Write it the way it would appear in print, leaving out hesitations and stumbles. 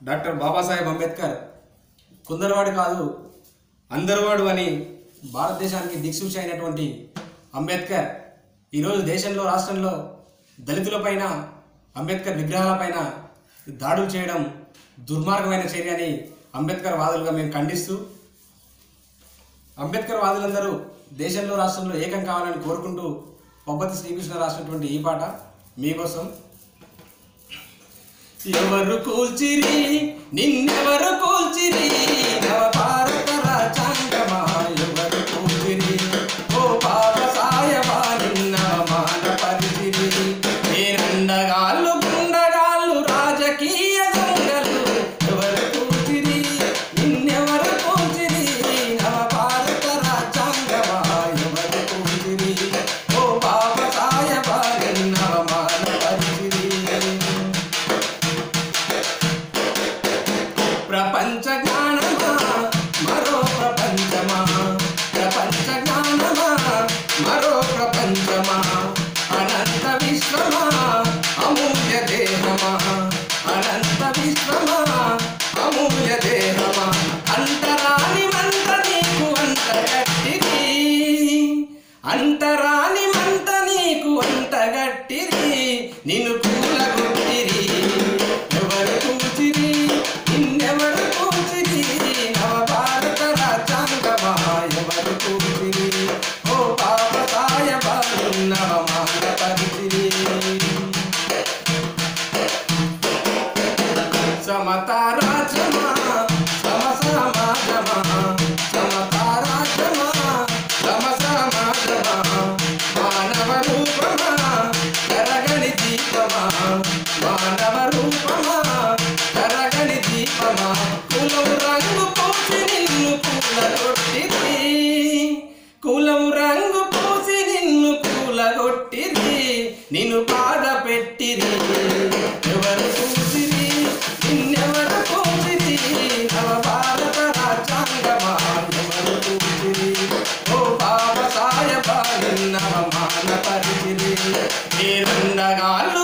Doctor Babasaheb Ambedkar కొందరువాడు కాదు అందరువాడు అని భారతదేశానికి దిక్సూచి అయినటువంటి అంబేద్కర్ ఈరోజు దేశంలో రాష్ట్రంలో దళితులపైన అంబేద్కర్ విగ్రహాలపైన దాడులు చేయడం దుర్మార్గమైన చర్య అని అంబేద్కర్ వాదులుగా మేము ఖండిస్తూ అంబేద్కర్ వాదులందరూ దేశంలో రాష్ట్రంలో ఏకం కావాలని కోరుకుంటూ పబ్బతి శ్రీకృష్ణ రాసినటువంటి ఈ పాట మీకోసం. ఎవరు కూల్చిరి నిన్నెవరు కూల్చిరి నవ భారత రాజ్యాంగమా ఎవరు కూల్చిరి ఓ బాబాసాహెబా నిన్న మాన పరిచిరి నేనండగాళ్ళు గుండగాళ్ళు రాజకీయ దొంగలు ఎవరు కూల్చిరి నిన్నెవరు కూల్చిరి నవ భారత రాజ్యాంగమా ఎవరు కూల్చిరి ఓ బాబాసాహెబా నిన్న మాన పరిచిరి. ప్రపంచ జ్ఞానమా మరో ప్రపంచమా ప్రపంచ జ్ఞానమా మరో ప్రపంచమా అనంత విశ్వమా అమూల్య దేహమా అనంత విశ్వమా అమూల్య దేహమా అంతరాని మంట నీకు అంటగట్టిరి అంతరాని మంట నీకు అంటగట్టిరి నిన్ను కూలగొట్టిరి ఎవరు కూచిరి నిన్నెవరు కూచిరి నవ భారత రాజ్యాంగమా ఎవరు కూచిరి ఓ బాబాసాహెబా నిన్నవ మాన పరిచిరి. సమతా రాజ్యమా సమ సమాజమా సమతా రాజ్యమా సమ సమాజమా మానవ రూపమా కరగని దీపమా మానవ రూపమా కరగని దీపమా కులం రంగు పూసి నిన్ను కూలగొట్టిరి కులం రంగు పూసి నిన్ను కూలగొట్టిరి నిన్ను బాధ పెట్టిరి ఎవరు కూసిరి నిన్నెవరు కూసిరి నవ భారత రాజ్యాంగమా ఎవరు కూసిరి ఓ బాబాసాహెబా నిన్నవ మాన పరిచిరి నేనండగాళ్ళు